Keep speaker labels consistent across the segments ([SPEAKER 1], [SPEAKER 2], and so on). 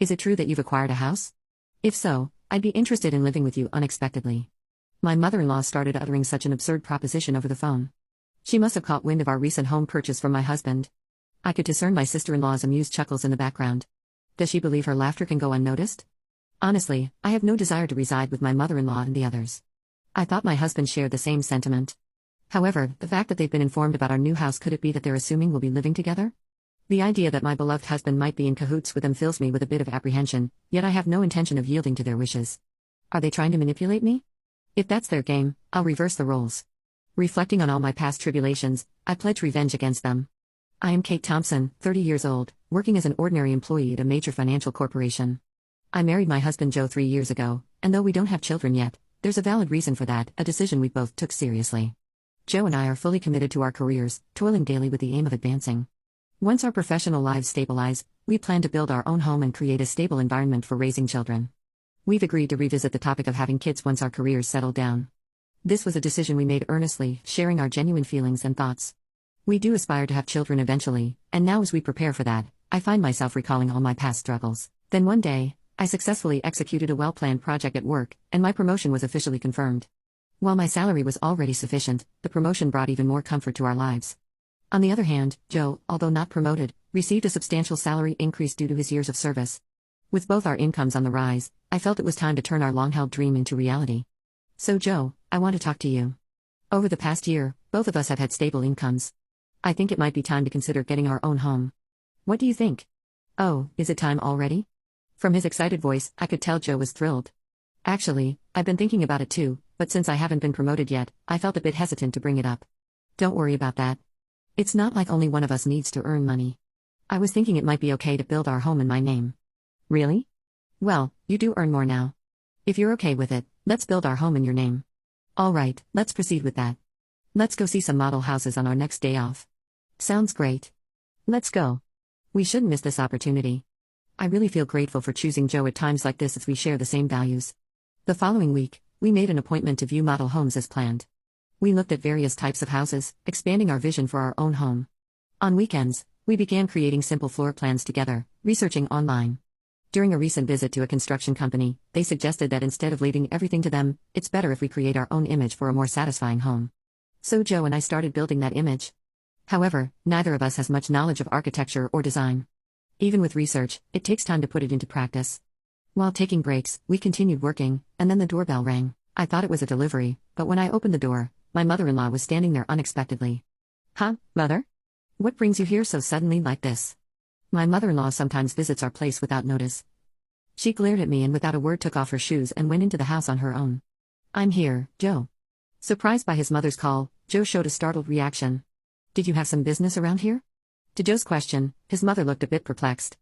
[SPEAKER 1] Is it true that you've acquired a house? If so, I'd be interested in living with you unexpectedly. My mother-in-law started uttering such an absurd proposition over the phone. She must have caught wind of our recent home purchase from my husband. I could discern my sister-in-law's amused chuckles in the background. Does she believe her laughter can go unnoticed? Honestly, I have no desire to reside with my mother-in-law and the others. I thought my husband shared the same sentiment. However, the fact that they've been informed about our new house, could it be that they're assuming we'll be living together? The idea that my beloved husband might be in cahoots with them fills me with a bit of apprehension, yet I have no intention of yielding to their wishes. Are they trying to manipulate me? If that's their game, I'll reverse the roles. Reflecting on all my past tribulations, I pledge revenge against them. I am Kate Thompson, 30 years old, working as an ordinary employee at a major financial corporation. I married my husband Joe 3 years ago, and though we don't have children yet, there's a valid reason for that, a decision we both took seriously. Joe and I are fully committed to our careers, toiling daily with the aim of advancing. Once our professional lives stabilize, we plan to build our own home and create a stable environment for raising children. We've agreed to revisit the topic of having kids once our careers settle down. This was a decision we made earnestly, sharing our genuine feelings and thoughts. We do aspire to have children eventually, and now as we prepare for that, I find myself recalling all my past struggles. Then one day, I successfully executed a well-planned project at work, and my promotion was officially confirmed. While my salary was already sufficient, the promotion brought even more comfort to our lives. On the other hand, Joe, although not promoted, received a substantial salary increase due to his years of service. With both our incomes on the rise, I felt it was time to turn our long-held dream into reality. So Joe, I want to talk to you. Over the past year, both of us have had stable incomes. I think it might be time to consider getting our own home. What do you think? Oh, is it time already? From his excited voice, I could tell Joe was thrilled. Actually, I've been thinking about it too, but since I haven't been promoted yet, I felt a bit hesitant to bring it up. Don't worry about that. It's not like only one of us needs to earn money. I was thinking it might be okay to build our home in my name. Really? Well, you do earn more now. If you're okay with it, let's build our home in your name. All right, let's proceed with that. Let's go see some model houses on our next day off. Sounds great. Let's go. We shouldn't miss this opportunity. I really feel grateful for choosing Joe at times like this, as we share the same values. The following week, we made an appointment to view model homes as planned. We looked at various types of houses, expanding our vision for our own home. On weekends, we began creating simple floor plans together, researching online. During a recent visit to a construction company, they suggested that instead of leaving everything to them, it's better if we create our own image for a more satisfying home. So Joe and I started building that image. However, neither of us has much knowledge of architecture or design. Even with research, it takes time to put it into practice. While taking breaks, we continued working, and then the doorbell rang. I thought it was a delivery, but when I opened the door, my mother-in-law was standing there unexpectedly. Huh, Mother? What brings you here so suddenly like this? My mother-in-law sometimes visits our place without notice. She glared at me and without a word took off her shoes and went into the house on her own. I'm here, Joe. Surprised by his mother's call, Joe showed a startled reaction. Did you have some business around here? To Joe's question, his mother looked a bit perplexed.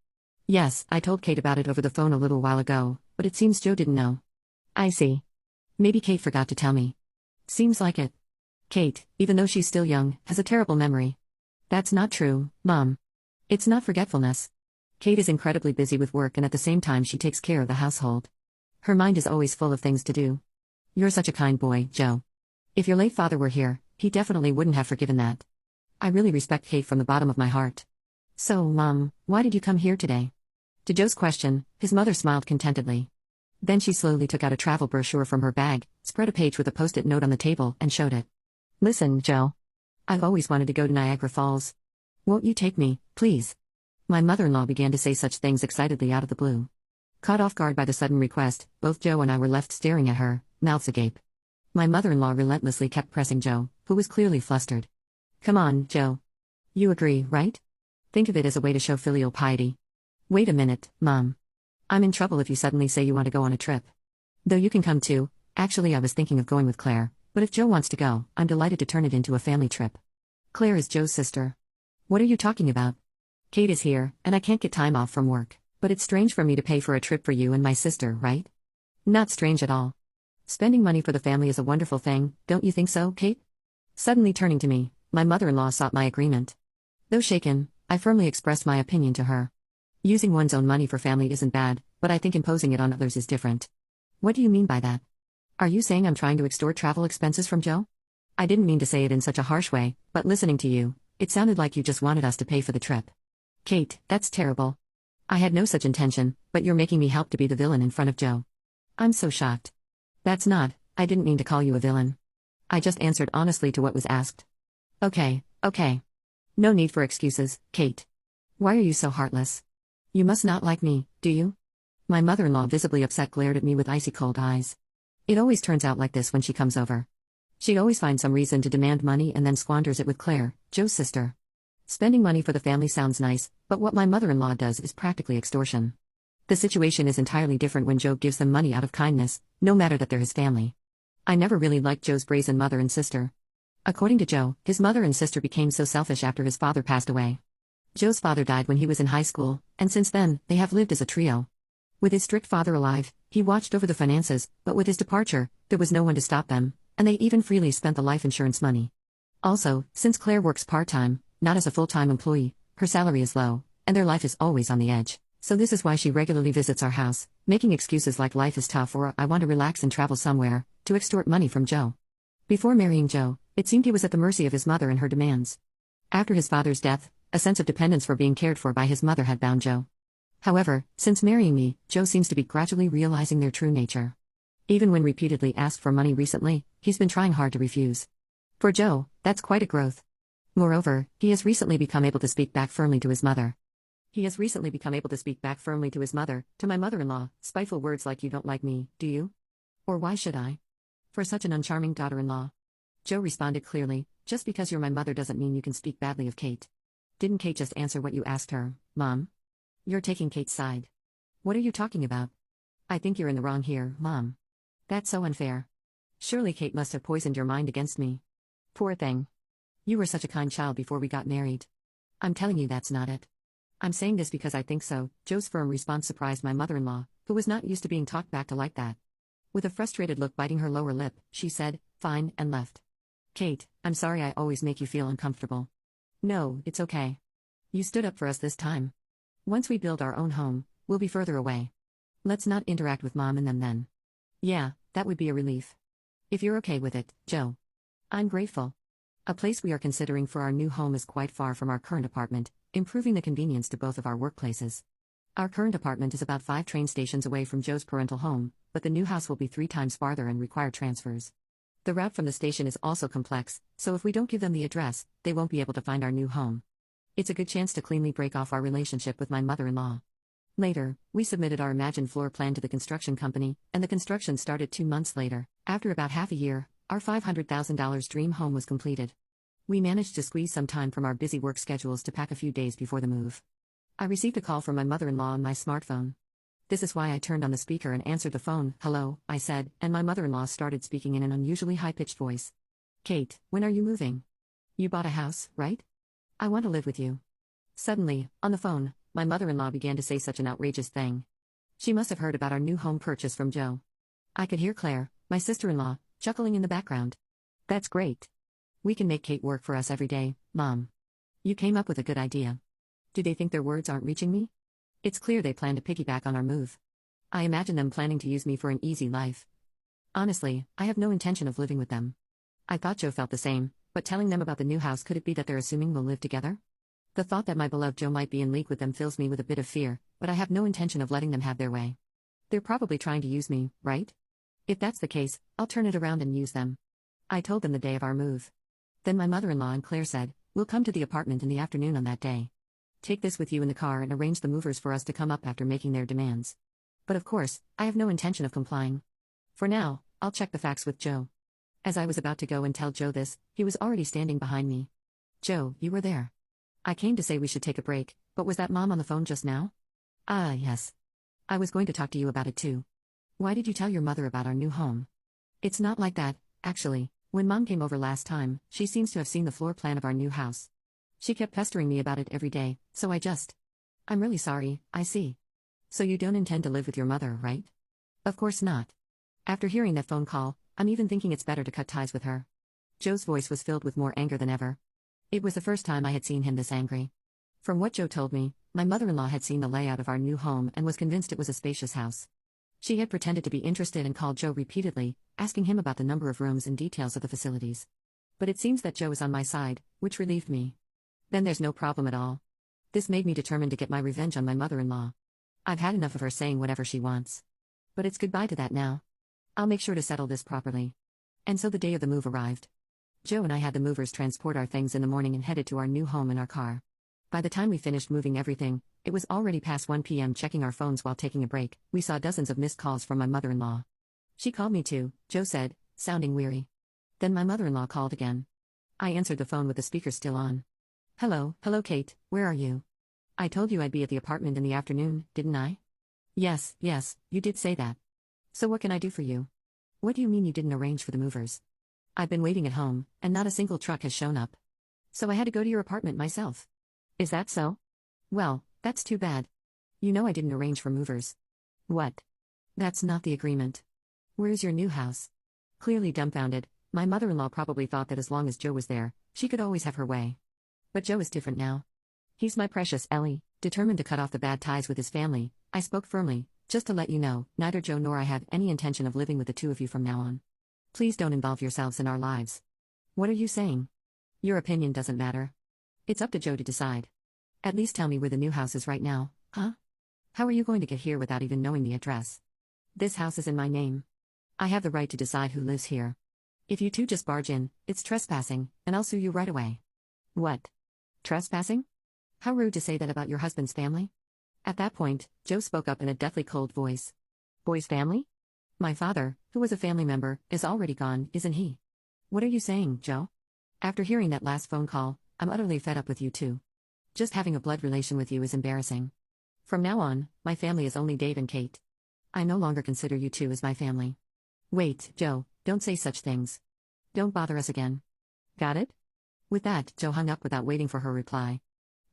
[SPEAKER 1] Yes, I told Kate about it over the phone a little while ago, but it seems Joe didn't know. I see. Maybe Kate forgot to tell me. Seems like it. Kate, even though she's still young, has a terrible memory. That's not true, Mom. It's not forgetfulness. Kate is incredibly busy with work and at the same time she takes care of the household. Her mind is always full of things to do. You're such a kind boy, Joe. If your late father were here, he definitely wouldn't have forgiven that. I really respect Kate from the bottom of my heart. So, Mom, why did you come here today? To Joe's question, his mother smiled contentedly. Then she slowly took out a travel brochure from her bag, spread a page with a post-it note on the table, and showed it. Listen, Joe. I've always wanted to go to Niagara Falls. Won't you take me, please? My mother-in-law began to say such things excitedly out of the blue. Caught off guard by the sudden request, both Joe and I were left staring at her, mouths agape. My mother-in-law relentlessly kept pressing Joe, who was clearly flustered. Come on, Joe. You agree, right? Think of it as a way to show filial piety. Wait a minute, Mom. I'm in trouble if you suddenly say you want to go on a trip. Though you can come too. Actually, I was thinking of going with Claire, but if Joe wants to go, I'm delighted to turn it into a family trip. Claire is Joe's sister. What are you talking about? Kate is here, and I can't get time off from work, but it's strange for me to pay for a trip for you and my sister, right? Not strange at all. Spending money for the family is a wonderful thing, don't you think so, Kate? Suddenly turning to me, my mother-in-law sought my agreement. Though shaken, I firmly expressed my opinion to her. Using one's own money for family isn't bad, but I think imposing it on others is different. What do you mean by that? Are you saying I'm trying to extort travel expenses from Joe? I didn't mean to say it in such a harsh way, but listening to you, it sounded like you just wanted us to pay for the trip. Kate, that's terrible. I had no such intention, but you're making me help to be the villain in front of Joe. I'm so shocked. I didn't mean to call you a villain. I just answered honestly to what was asked. Okay. No need for excuses, Kate. Why are you so heartless? You must not like me, do you? My mother-in-law, visibly upset, glared at me with icy cold eyes. It always turns out like this when she comes over. She always finds some reason to demand money and then squanders it with Claire, Joe's sister. Spending money for the family sounds nice, but what my mother-in-law does is practically extortion. The situation is entirely different when Joe gives them money out of kindness, no matter that they're his family. I never really liked Joe's brazen mother and sister. According to Joe, his mother and sister became so selfish after his father passed away. Joe's father died when he was in high school, and since then, they have lived as a trio. With his strict father alive, he watched over the finances, but with his departure, there was no one to stop them, and they even freely spent the life insurance money. Also, since Claire works part-time, not as a full-time employee, her salary is low, and their life is always on the edge, so this is why she regularly visits our house, making excuses like life is tough or I want to relax and travel somewhere, to extort money from Joe. Before marrying Joe, it seemed he was at the mercy of his mother and her demands. After his father's death, a sense of dependence for being cared for by his mother had bound Joe. However, since marrying me, Joe seems to be gradually realizing their true nature. Even when repeatedly asked for money recently, he's been trying hard to refuse. For Joe, that's quite a growth. Moreover, he has recently become able to speak back firmly to his mother. To my mother-in-law, spiteful words like, "You don't like me, do you? Or why should I? For such an uncharming daughter-in-law." Joe responded clearly, "Just because you're my mother doesn't mean you can speak badly of Kate. Didn't Kate just answer what you asked her, Mom? You're taking Kate's side. What are you talking about? I think you're in the wrong here, Mom. That's so unfair. Surely Kate must have poisoned your mind against me. Poor thing. You were such a kind child before we got married. I'm telling you that's not it. I'm saying this because I think so." Joe's firm response surprised my mother-in-law, who was not used to being talked back to like that. With a frustrated look biting her lower lip, she said, "Fine," and left. "Kate, I'm sorry I always make you feel uncomfortable." "No, it's okay. You stood up for us this time. Once we build our own home, we'll be further away. Let's not interact with Mom and them then." "Yeah, that would be a relief. If you're okay with it, Joe." "I'm grateful. A place we are considering for our new home is quite far from our current apartment, improving the convenience to both of our workplaces. Our current apartment is about 5 train stations away from Joe's parental home, but the new house will be 3 times farther and require transfers. The route from the station is also complex, so if we don't give them the address, they won't be able to find our new home. It's a good chance to cleanly break off our relationship with my mother-in-law." Later, we submitted our imagined floor plan to the construction company, and the construction started 2 months later. After about half a year, our $500,000 dream home was completed. We managed to squeeze some time from our busy work schedules to pack a few days before the move. I received a call from my mother-in-law on my smartphone. This is why I turned on the speaker and answered the phone. "Hello," I said, and my mother-in-law started speaking in an unusually high-pitched voice. "Kate, when are you moving? You bought a house, right? I want to live with you." Suddenly, on the phone, my mother-in-law began to say such an outrageous thing. She must have heard about our new home purchase from Joe. I could hear Claire, my sister-in-law, chuckling in the background. "That's great. We can make Kate work for us every day, Mom. You came up with a good idea." Do they think their words aren't reaching me? It's clear they plan to piggyback on our move. I imagine them planning to use me for an easy life. Honestly, I have no intention of living with them. I thought Joe felt the same, but telling them about the new house, could it be that they're assuming we'll live together? The thought that my beloved Joe might be in league with them fills me with a bit of fear, but I have no intention of letting them have their way. They're probably trying to use me, right? If that's the case, I'll turn it around and use them. I told them the day of our move. Then my mother-in-law and Claire said, "We'll come to the apartment in the afternoon on that day. Take this with you in the car and arrange the movers for us to come up after making their demands." But of course, I have no intention of complying. For now, I'll check the facts with Joe. As I was about to go and tell Joe this, he was already standing behind me. "Joe, you were there. I came to say we should take a break, but was that Mom on the phone just now?" "Ah, yes. I was going to talk to you about it too. Why did you tell your mother about our new home?" "It's not like that, actually. When Mom came over last time, she seems to have seen the floor plan of our new house. She kept pestering me about it every day, so I'm really sorry, I see. So you don't intend to live with your mother, right?" "Of course not. After hearing that phone call, I'm even thinking it's better to cut ties with her." Joe's voice was filled with more anger than ever. It was the first time I had seen him this angry. From what Joe told me, my mother-in-law had seen the layout of our new home and was convinced it was a spacious house. She had pretended to be interested and called Joe repeatedly, asking him about the number of rooms and details of the facilities. But it seems that Joe is on my side, which relieved me. Then there's no problem at all. This made me determined to get my revenge on my mother-in-law. I've had enough of her saying whatever she wants. But it's goodbye to that now. I'll make sure to settle this properly. And so the day of the move arrived. Joe and I had the movers transport our things in the morning and headed to our new home in our car. By the time we finished moving everything, it was already past 1 p.m. Checking our phones while taking a break, we saw dozens of missed calls from my mother-in-law. She called me too, Joe said, sounding weary. Then my mother-in-law called again. I answered the phone with the speaker still on. Hello, Kate, where are you? I told you I'd be at the apartment in the afternoon, didn't I? Yes, you did say that. So what can I do for you? What do you mean you didn't arrange for the movers? I've been waiting at home, and not a single truck has shown up. So I had to go to your apartment myself. Is that so? Well, that's too bad. You know I didn't arrange for movers. What? That's not the agreement. Where's your new house? Clearly dumbfounded, my mother-in-law probably thought that as long as Joe was there, she could always have her way. But Joe is different now. He's my precious Ellie, determined to cut off the bad ties with his family. I spoke firmly, just to let you know, neither Joe nor I have any intention of living with the two of you from now on. Please don't involve yourselves in our lives. What are you saying? Your opinion doesn't matter. It's up to Joe to decide. At least tell me where the new house is right now, huh? How are you going to get here without even knowing the address? This house is in my name. I have the right to decide who lives here. If you two just barge in, it's trespassing, and I'll sue you right away. What? Trespassing? How rude to say that about your husband's family? At that point, Joe spoke up in a deathly cold voice. Boy's family? My father, who was a family member, is already gone, isn't he? What are you saying, Joe? After hearing that last phone call, I'm utterly fed up with you two. Just having a blood relation with you is embarrassing. From now on, my family is only Dave and Kate. I no longer consider you two as my family. Wait, Joe, don't say such things. Don't bother us again. Got it? With that, Joe hung up without waiting for her reply.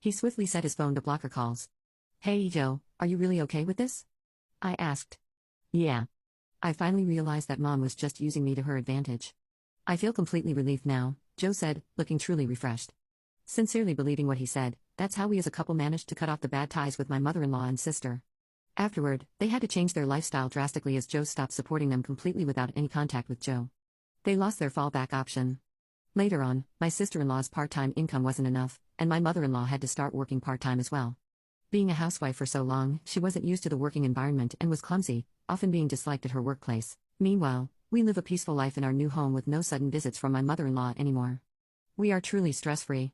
[SPEAKER 1] He swiftly set his phone to block her calls. Hey Joe, are you really okay with this? I asked. Yeah. I finally realized that Mom was just using me to her advantage. I feel completely relieved now, Joe said, looking truly refreshed. Sincerely believing what he said, that's how we as a couple managed to cut off the bad ties with my mother-in-law and sister. Afterward, they had to change their lifestyle drastically as Joe stopped supporting them completely without any contact with Joe. They lost their fallback option. Later on, my sister-in-law's part-time income wasn't enough, and my mother-in-law had to start working part-time as well. Being a housewife for so long, she wasn't used to the working environment and was clumsy, often being disliked at her workplace. Meanwhile, we live a peaceful life in our new home with no sudden visits from my mother-in-law anymore. We are truly stress-free.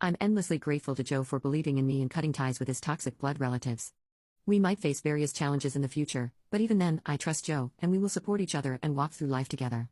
[SPEAKER 1] I'm endlessly grateful to Joe for believing in me and cutting ties with his toxic blood relatives. We might face various challenges in the future, but even then, I trust Joe, and we will support each other and walk through life together.